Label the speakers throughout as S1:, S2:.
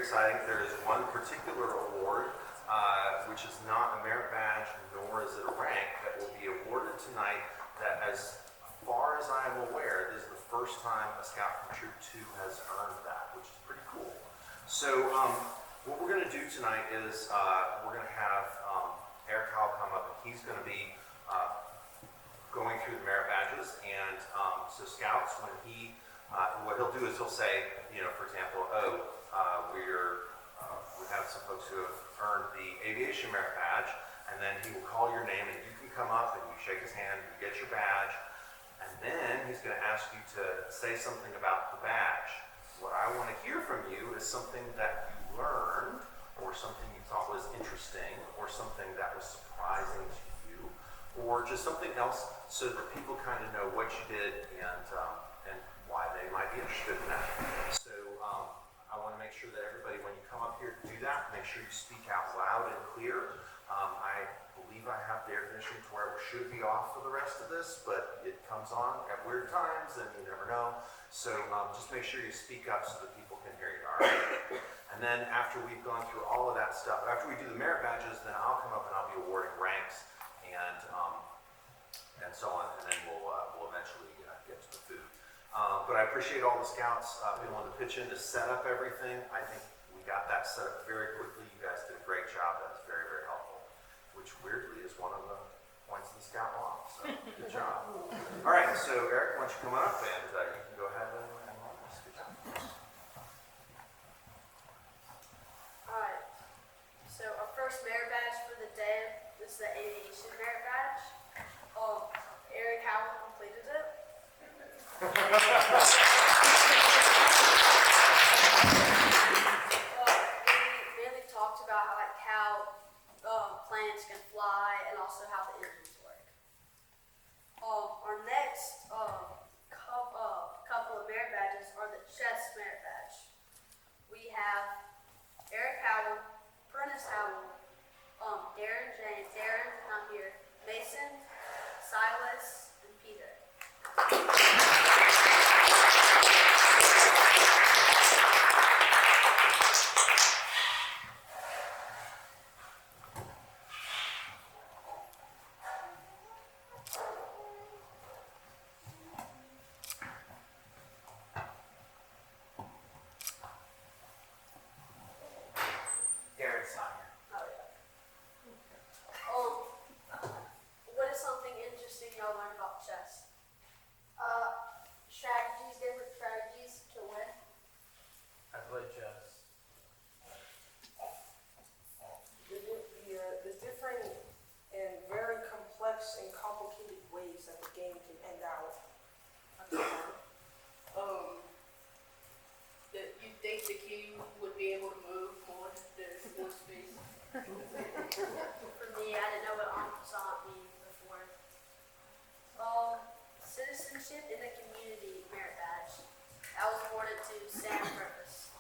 S1: exciting. There is one particular award, which is not a merit badge, nor is it a rank, that will be awarded tonight that, as far as I am aware, this is the first time a Scout from Troop 2 has earned that, which is pretty cool. So what we're going to do tonight is we're going to have Eric Howell come up, and he's going to be going through the merit badges. And so Scouts, when he, what he'll do is he'll say, you know, for example, we have some folks who have earned the aviation merit badge, and then he will call your name, and you can come up and you shake his hand, you get your badge, and then he's going to ask you to say something about the badge. What I want to hear from you is something that you learned, or something you thought was interesting, or something that was surprising to you, or just something else, so that people kind of know what you did and why they might be interested in that. So I want to make sure that everybody, when you come up here to do that, make sure you speak out loud and clear. I believe I have the air conditioning to where it should be off for the rest of this, but it comes on at weird times, and you never know. So just make sure you speak up so that people can hear you, all right? And then after we've gone through all of that stuff, after we do the merit badges, then I'll come up and I'll be awarding ranks and so on, and then we'll eventually get to the food. But I appreciate all the Scouts being willing to pitch in to set up everything. I think we got that set up very quickly. You guys did a great job. That was very, very helpful, which weirdly is one of the points of the Scout law. So good job. All right, so Eric, why don't you come on up, and you can go ahead and run this. Good job.
S2: All right, so our first merit badge for the day is the aviation merit badge. Eric Howell completed it. We mainly talked about how planes can fly and also how the engines work. Our next couple of merit badges are the chess merit badge. We have Eric Howell, Prentice Howell, Darren James, Darren, not here, Mason, Silas, and Peter.
S1: Darren's not here.
S2: Oh, yeah. What is something interesting y'all learned about chess? Strategies, different strategies to win.
S3: I play chess.
S4: The different and very complex and complicated ways that the game can end out.
S5: That you think the king would be able to move more, there's more space.
S2: For me, I didn't know what en-passant means before. Citizenship in the community merit badge. That was awarded to Sam Purpose.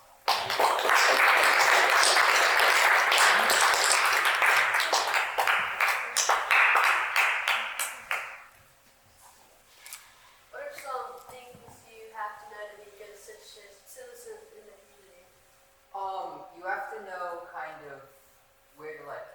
S2: What are some things you have to know to be good citizens in the community?
S6: You have to know kind of where to like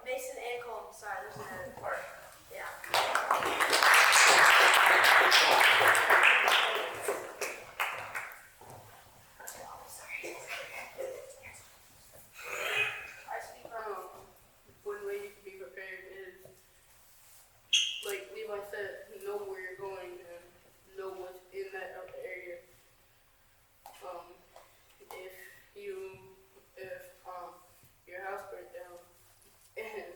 S2: Mason and Colton, sorry, there's no, yeah. I speak
S5: One way you can be prepared is, like Levi said, know where you're going and know what's in that area. If your house burnt down and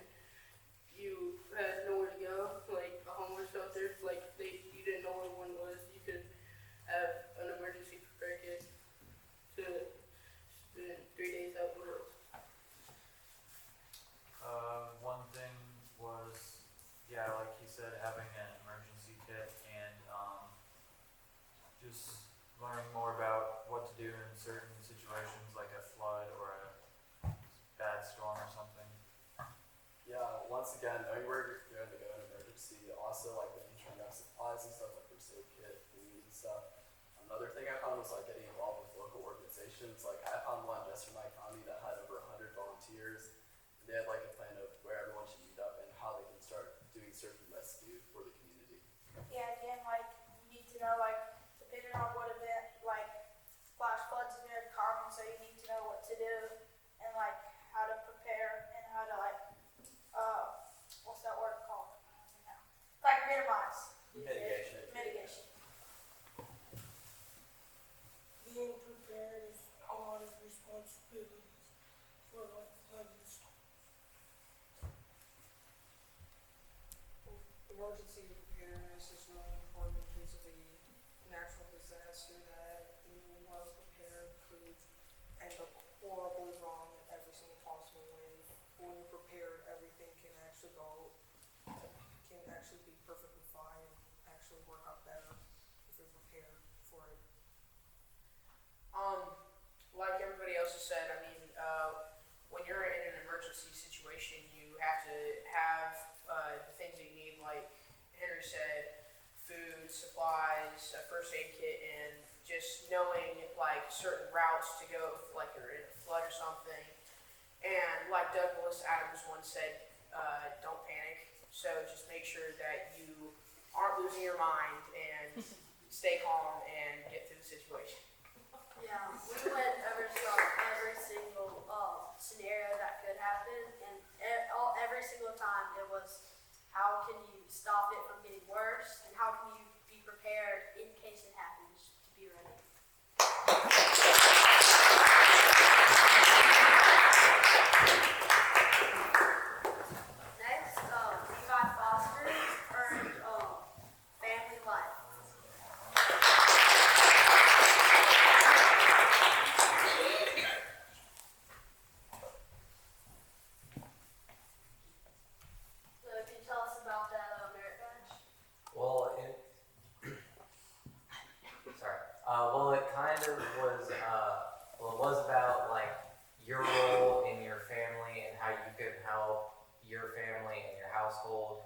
S5: you had nowhere to go, like a homeless shelter, like you didn't know where one was, you could have an emergency prepare kit to spend 3 days out in the woods.
S3: One thing was, yeah, like he said, having an emergency kit and just learning more about what to do in certain situations like a flood or a bad storm or something.
S6: Yeah, once again, knowing where you're going to go in an emergency, also like making sure you have supplies and stuff like first aid kit, food and stuff. Another thing I found was like getting involved with local organizations. Like I found one just in my county that had over 100 volunteers. And they had like a plan of where everyone should meet up and how they can start doing search and rescue for the community.
S4: Yeah, again, like, you need to know, like, depending on what event, like, flash floods is very common, so you need to know what to do and, like, how to prepare and how to, like, what's that word called? Like, minimize.
S6: Mitigation.
S4: Mitigation. Being prepared is a lot of responsibilities for, like, flooding.
S7: Emergency preparedness is really important in case of a natural disaster that you well prepared could end up horribly wrong in every single possible way. When you're prepared, everything can actually be perfectly fine and actually work out better if you're prepared for it.
S8: Like everybody else has said, I mean, when you're in an emergency situation, you have to have the things that you need, like Henry said, food, supplies, a first aid kit, and just knowing like certain routes to go if like you're in a flood or something. And like Douglas Adams once said, don't panic. So just make sure that you aren't losing your mind and stay calm and get through the situation.
S2: Yeah, we went over every single scenario that could happen, and every single time it was how can you stop it from getting worse, and how can you be prepared in case it happens to be ready. Next, Levi Foster earned Family Life. So can you tell us about that merit badge?
S9: Well, it kind of was, it was about like your role in your family and how you could help your family and your household,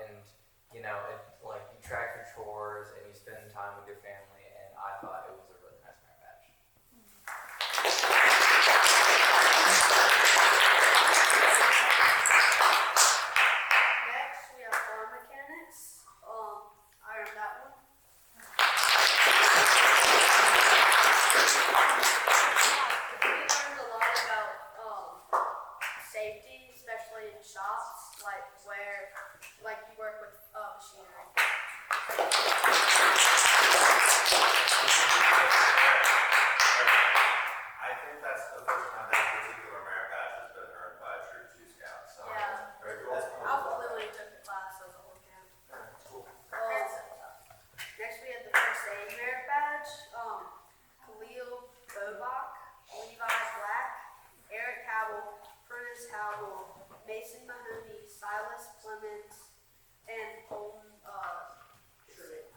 S9: and you know, like you track your chores and you spend time with your family, and I thought it was a really nice merit badge.
S2: Next, we have car mechanics. I earned that one. We learned a lot about safety, especially in shops, like where, like you work with machinery.
S1: I think that's the first time that particular merit badge has been earned by a true Two Scout, so.
S2: Yeah.
S1: Very cool.
S2: I literally took the class as a whole camp.
S1: Cool.
S2: Next, we have the first aid merit badge. Khalil Bobach, Levi Black, Eric Howell, Prentice Howell, Mason Mahoney, Silas Clemens, and Colton Truitt.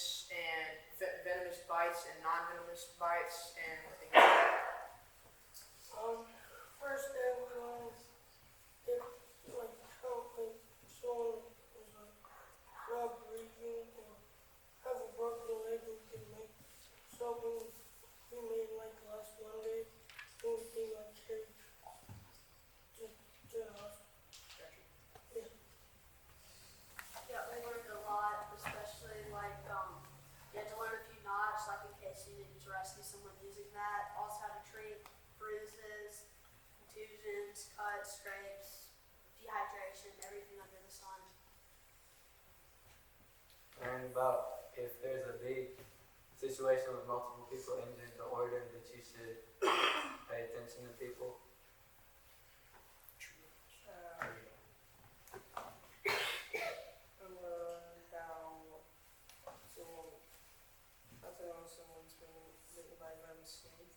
S8: venomous and venomous bites and non-venomous bites and things like that.
S10: First day we learned if like how like someone was like not breathing or have a broken leg, we can make something we made like last Monday. We came like here to the hospital. Yeah.
S2: Yeah, we learned a lot, especially like, you had to learn a few knots, like in case you needed to rescue someone using that. Also how to treat bruises, contusions, cuts, scrapes, dehydration, everything under the sun.
S3: Learn about if there's a big situation with multiple people injured, the order that you should pay attention to people.
S7: Someone's been bitten by a venomous snake.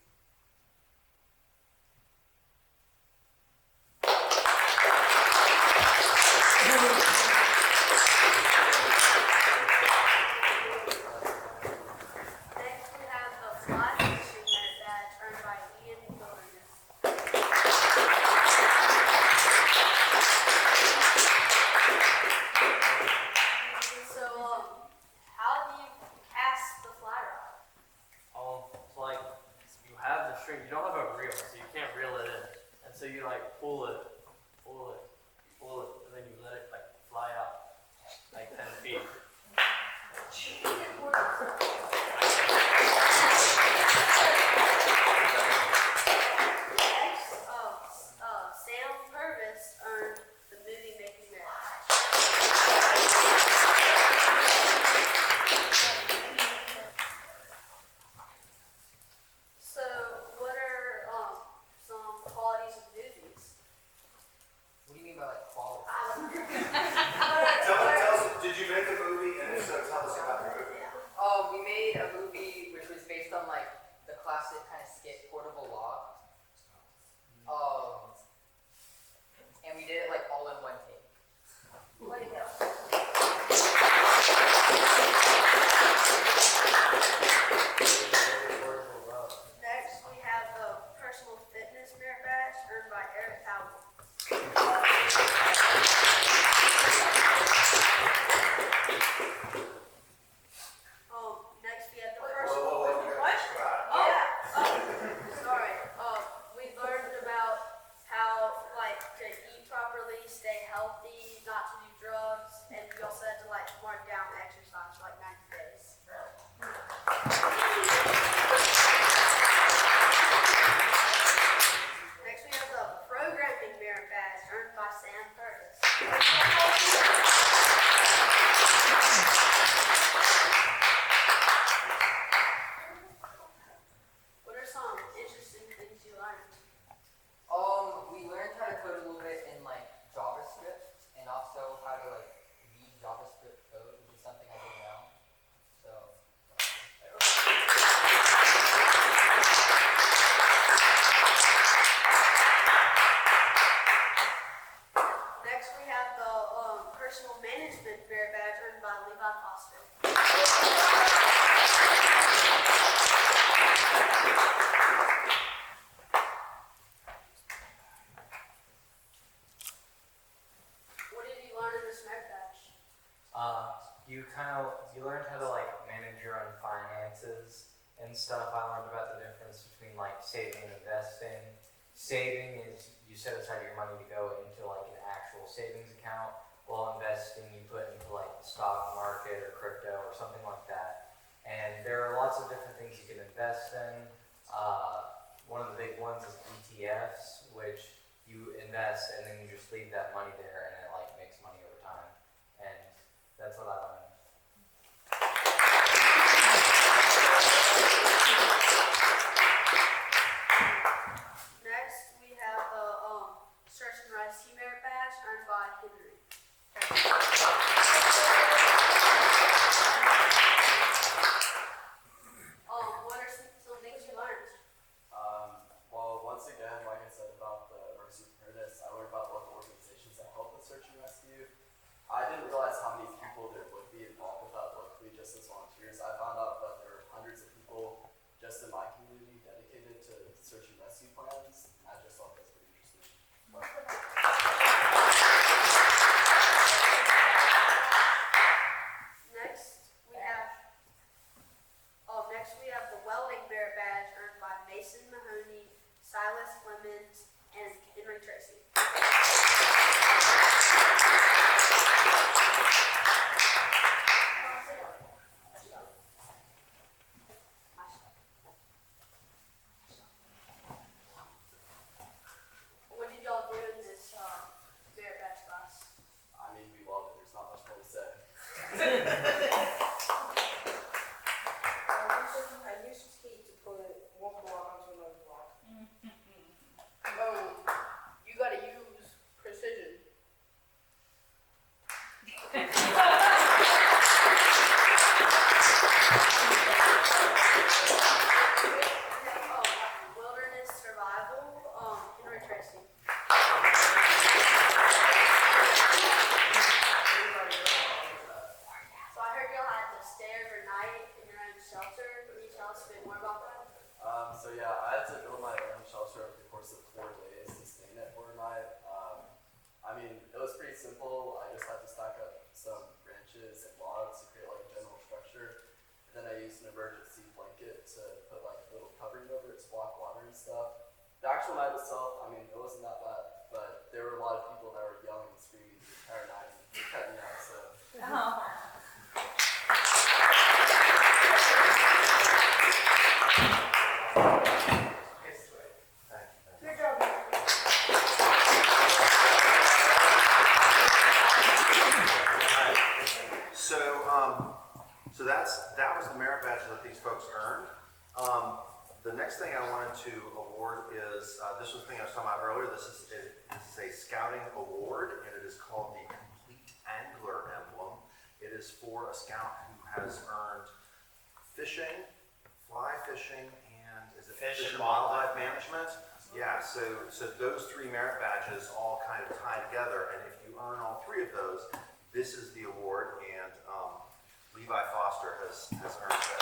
S2: Next, we have the fly fishing merit badge earned by Ian Wilderness. So, how do you cast the fly rod?
S11: It's like you have the string. You don't have a reel, so you can't reel it in. And so you like pull it, and then you let it like fly out like 10 feet.
S2: Next, Sam Purvis earned the movie making merit badge. So, what are some qualities of movies?
S9: What do you mean by like quality?
S1: Tell us, did you make a movie, and if so, tell us about the movie.
S9: We made a movie which was based on like the classic kind of skit Portable Log. And we did it like all in one take.
S2: Way to go. Next, we have the personal fitness merit badge earned by Eric Howell. Next we have the personal. What? Oh, sorry. We learned about how like to eat properly, stay healthy, not to do drugs, and we also had to like mark down exercise for like 90 days. Next we have the programming merit badge earned by Sam Curtis. What are some interesting things you learned?
S9: We learned how to code a little bit in like JavaScript and also how to like read JavaScript code, which is something I didn't know. So
S2: Next we have the personal management merit badge earned by Levi Foster. What did you learn in this merit badge?
S9: you learned how to like manage your own finances and stuff. I learned about the difference between like saving and investing. Saving is you set aside your money to go into like an actual savings account, while investing you put into like the stock market or crypto or something like that. And there are lots of different things you can invest in. One of the big ones is ETFs, which you invest and then you just leave that money there and it like makes money over time. And that's what I learned.
S2: Next we have the Search and Rescue merit badge earned by Henry. What are some things you
S7: I use heat to put one block onto another block.
S5: Oh, you gotta use precision.
S2: Wilderness survival, interesting. So I heard y'all had to stay overnight in your own shelter. Can you tell us a bit more about that?
S6: So yeah, I had to build my own shelter over the course of 4 days to stay in it overnight. I mean, it was pretty simple. I just had to stack up some branches and logs to create like a general structure. And then I used an emergency blanket to put like a little covering over it to block water and stuff. The actual night itself, I mean, it wasn't that bad, but there were a lot of people that were yelling and screaming the entire night and cutting me out, so.
S10: Good job, man.
S1: So that was the merit badge that these folks earned. The next thing I wanted to award is this was the thing I was talking about earlier. This is a scouting award, and it is called the Complete Angler Emblem. It is for a scout who has earned fishing, fly fishing, and is it
S9: Fish
S1: fish and
S9: and
S1: wildlife management? Yeah. So those 3 merit badges all kind of tie together, and if you earn all 3 of those, this is the award, and Levi Foster has earned it.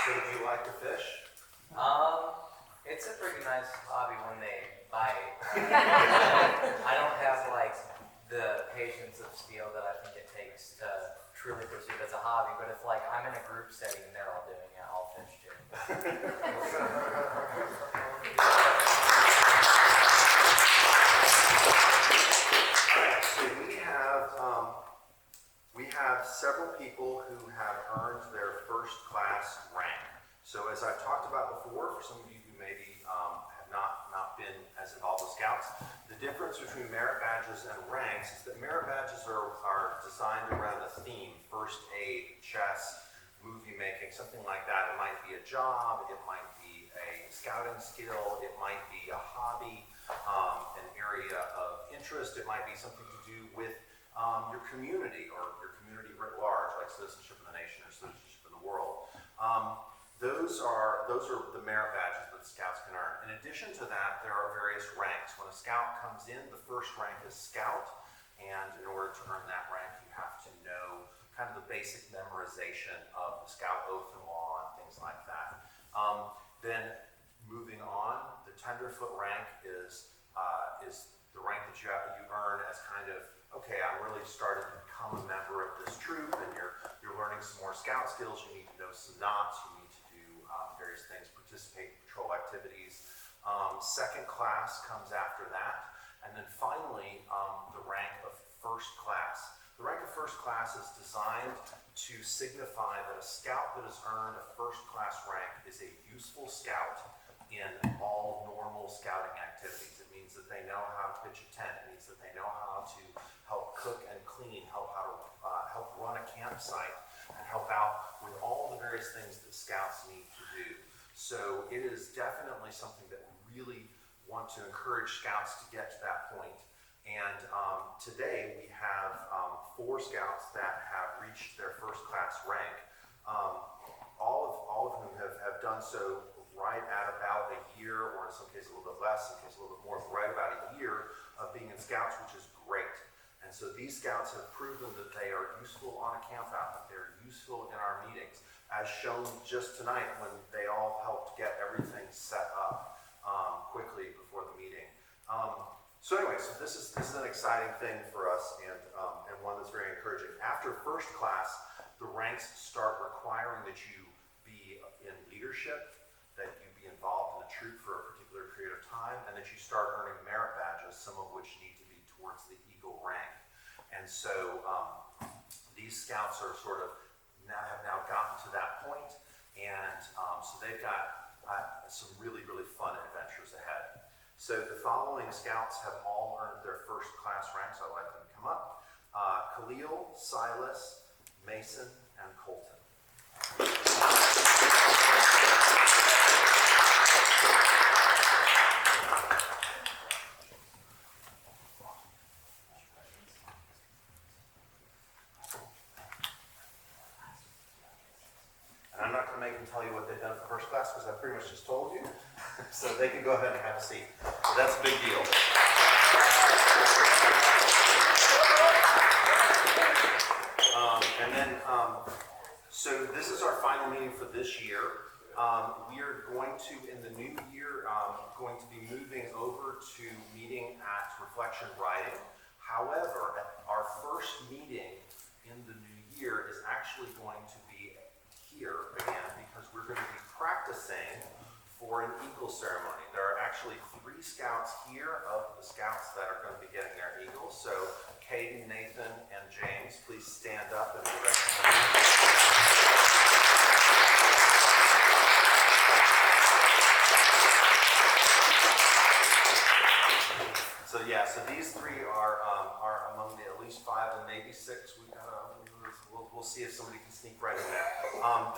S1: So do you like to fish?
S9: It's a pretty nice hobby when they bite. I don't have like the patience of steel that I think it takes to truly pursue it as a hobby, but if like I'm in a group setting and they're all doing it, I'll fish too.
S1: So we have several people who have earned their first class rank. So as I've talked about before, for some of you who maybe have not been as involved with Scouts, the difference between merit badges and ranks is that merit badges are designed around a theme: first aid, chess, movie making, something like that. It might be a job, it might be a scouting skill, it might be a hobby, an area of interest, it might be something to do with your community or your community writ large, like citizenship of the nation or citizenship of the world. Those are the merit badges that Scouts can earn. In addition to that, there are various ranks. When a Scout comes in, the first rank is Scout, and in order to earn that rank, you have to know kind of the basic memorization of the Scout oath and law and things like that. Then moving on, the tenderfoot rank is the rank that you earn as kind of, okay, I'm really starting to become a member of this troop, and you're learning some more Scout skills. You need to know some knots. You need to do various things, participate in patrol activities. Second class comes after that, and then finally the rank of first class. The rank of first class is designed to signify that a Scout that has earned a first class rank is a useful Scout in all normal scouting activities. It means that they know how to pitch a tent. It means that they know how to help cook and clean, help run a campsite, and help out with all the various things that Scouts need to do. So it is definitely something that we really want to encourage Scouts to get to that point. And today we have 4 Scouts that have reached their first class rank. All of whom have done so right at about a year, or in some cases a little bit less, in some cases a little bit more, right about a year of being in Scouts, which is great. And so these Scouts have proven that they are useful on a camp out, that they're useful in our meetings, as shown just tonight when they all helped get everything set up quickly before the meeting. So anyway, so this is an exciting thing for us, and one that's very encouraging. After first class, the ranks start requiring that you be in leadership, that you be involved in a troop for a particular period of time, and that you start earning merit badges, some of which need to be towards the Eagle rank. And so these Scouts are sort of have now gotten to that point, and so they've got some really, really fun adventures ahead. So the following Scouts have all earned their first class ranks. I'd like them to come up. Silas, Mason, and Colton. And I'm not going to make them tell you what they've done for first class because I pretty much just told you. So they can go ahead and have a seat. So that's a big deal. So this is our final meeting for this year. We are going to, in the new year, going to be moving over to meeting at Reflection Writing. However, our first meeting in the new year is actually going to be here again because we're going to be practicing for an eagle ceremony. There are actually 3 scouts here of the scouts that are going to be getting their eagles. So Caden, Nathan, and James, please stand up and be recognized. So yeah, so these 3 are among the at least 5 and maybe 6. We'll see if somebody can sneak right in there.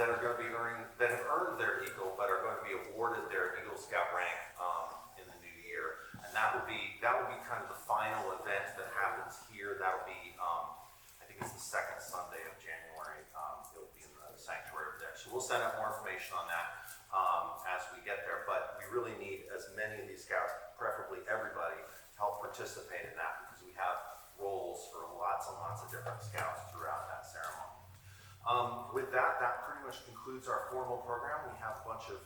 S1: That are going to be that have earned their eagle, but are going to be awarded their Eagle Scout rank in the new year. And that will be kind of the final event that happens here. That will be I think it's the 2nd Sunday of January. It will be in the sanctuary over there. So we'll send out more information on that as we get there. But we really need as many of these scouts, preferably everybody, to help participate in that because we have roles for lots and lots of different scouts throughout that ceremony. With that pretty much concludes our formal program. We have a bunch of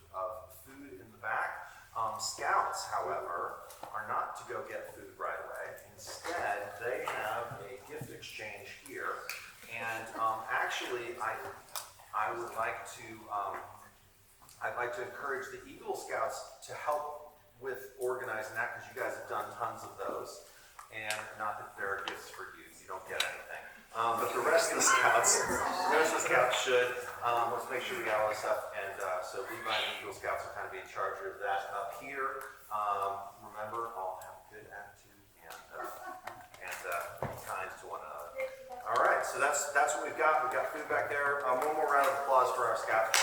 S1: food in the back. Scouts, however, are not to go get food right away. Instead, they have a gift exchange here. And actually, I would like to, I'd like to encourage the Eagle Scouts to help with organizing that because you guys have done tons of those. And not that there are gifts for you don't get anything. But the rest of the scouts should. Let's make sure we got all this stuff. And so Levi and the Eagle Scouts will kind of be in charge of that up here. Remember, all have a good attitude and be kind to one another. All right, so that's what we've got. We've got food back there. One more round of applause for our scouts.